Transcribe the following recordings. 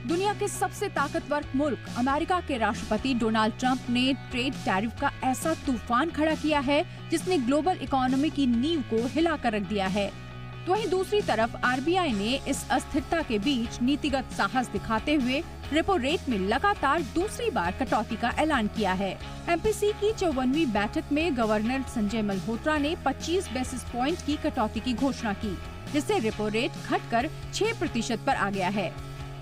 दुनिया के सबसे ताकतवर मुल्क अमेरिका के राष्ट्रपति डोनाल्ड ट्रंप ने ट्रेड टैरिफ का ऐसा तूफान खड़ा किया है जिसने ग्लोबल इकोनॉमी की नींव को हिला कर रख दिया है। तो वहीं दूसरी तरफ आरबीआई ने इस अस्थिरता के बीच नीतिगत साहस दिखाते हुए रेपो रेट में लगातार दूसरी बार कटौती का ऐलान किया है। एमपीसी की 54वीं बैठक में गवर्नर संजय मल्होत्रा ने 25 बेसिस पॉइंट की कटौती की घोषणा की, जिससे रेपो रेट घटकर 6% पर आ गया है।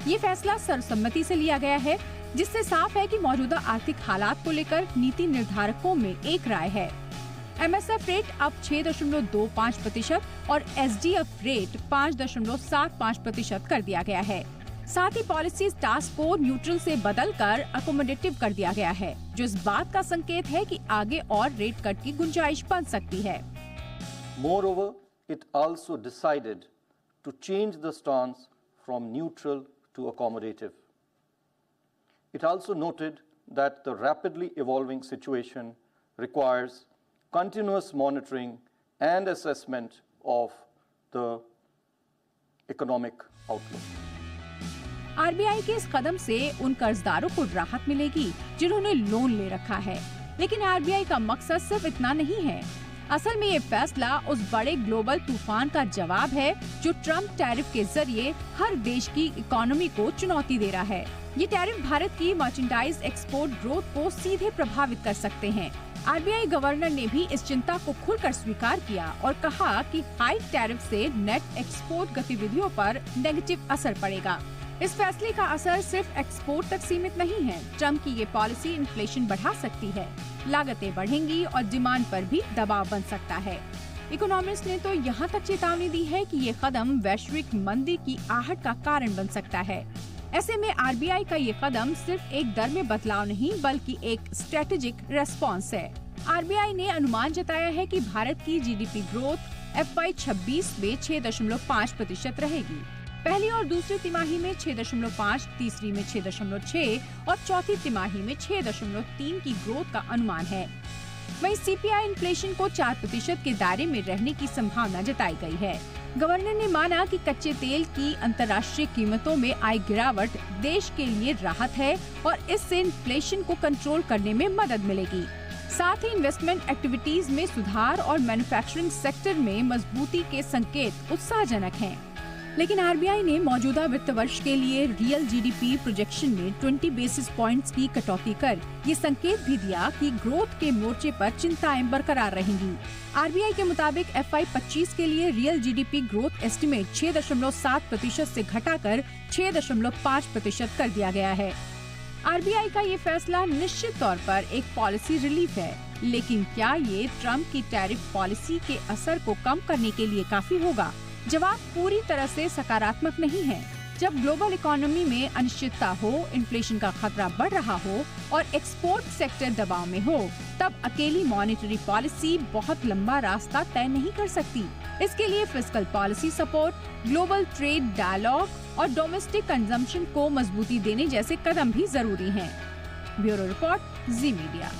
ये फैसला सर्वसम्मति से लिया गया है, जिससे साफ है कि मौजूदा आर्थिक हालात को लेकर नीति निर्धारकों में एक राय है। एमएसएफ रेट अब 6.25% और एसडीएफ रेट 5.75% कर दिया गया है। साथ ही पॉलिसी टास्क को न्यूट्रल से बदलकर अकोमोडेटिव कर दिया गया है, जो इस बात का संकेत है कि आगे और रेट कट की गुंजाइश बन सकती है। Moreover, it also decided to change the stance from neutral to accommodative. It also noted that the rapidly evolving situation requires continuous monitoring and assessment of the economic outlook. RBI के इस कदम से उन कर्जदारों को राहत मिलेगी जिन्होंने लोन ले रखा है, लेकिन आरबीआई का मकसद सिर्फ इतना नहीं है। असल में ये फैसला उस बड़े ग्लोबल तूफान का जवाब है जो ट्रम्प टैरिफ के जरिए हर देश की इकोनॉमी को चुनौती दे रहा है। ये टैरिफ भारत की मर्चेंडाइज एक्सपोर्ट ग्रोथ को सीधे प्रभावित कर सकते हैं। आरबीआई गवर्नर ने भी इस चिंता को खुलकर स्वीकार किया और कहा कि हाई टैरिफ से नेट एक्सपोर्ट गतिविधियों पर नेगेटिव असर पड़ेगा। इस फैसले का असर सिर्फ एक्सपोर्ट तक सीमित नहीं है। ट्रम्प की ये पॉलिसी इन्फ्लेशन बढ़ा सकती है, लागतें बढ़ेंगी और डिमांड पर भी दबाव बन सकता है। इकोनॉमिस्ट ने तो यहाँ तक चेतावनी दी है कि ये कदम वैश्विक मंदी की आहट का कारण बन सकता है। ऐसे में आरबीआई का ये कदम सिर्फ एक दर में बदलाव नहीं बल्कि एक स्ट्रेटेजिक रेस्पॉन्स है। आरबीआई ने अनुमान जताया है कि भारत की जीडीपी ग्रोथ FY26 में 6.5% रहेगी। पहली और दूसरी तिमाही में 6.5, तीसरी में 6.6 और चौथी तिमाही में 6.3 की ग्रोथ का अनुमान है। वहीं सीपीआई इन्फ्लेशन को 4% के दायरे में रहने की संभावना जताई गई है। गवर्नर ने माना कि कच्चे तेल की अंतर्राष्ट्रीय कीमतों में आई गिरावट देश के लिए राहत है और इससे इन्फ्लेशन को कंट्रोल करने में मदद मिलेगी। साथ ही इन्वेस्टमेंट एक्टिविटीज में सुधार और मैन्युफैक्चरिंग सेक्टर में मजबूती के संकेत उत्साहजनक हैं। लेकिन आरबीआई ने मौजूदा वित्त वर्ष के लिए रियल जीडीपी प्रोजेक्शन में 20 बेसिस पॉइंट्स की कटौती कर ये संकेत भी दिया कि ग्रोथ के मोर्चे पर चिंताएं बरकरार रहेंगी। आरबीआई के मुताबिक FY25 के लिए रियल जीडीपी ग्रोथ एस्टिमेट 6.7% से घटाकर 6.5% कर दिया गया है। आरबीआई का ये फैसला निश्चित तौर पर एक पॉलिसी रिलीफ है, लेकिन क्या ये ट्रम्प की टैरिफ पॉलिसी के असर को कम करने के लिए काफी होगा? जवाब पूरी तरह से सकारात्मक नहीं है। जब ग्लोबल इकोनॉमी में अनिश्चितता हो, इन्फ्लेशन का खतरा बढ़ रहा हो और एक्सपोर्ट सेक्टर दबाव में हो, तब अकेली मॉनेटरी पॉलिसी बहुत लंबा रास्ता तय नहीं कर सकती। इसके लिए fiscal policy support, global trade dialogue और डोमेस्टिक कंजम्पशन को मजबूती देने जैसे कदम भी जरूरी हैं। Bureau report, Zee media.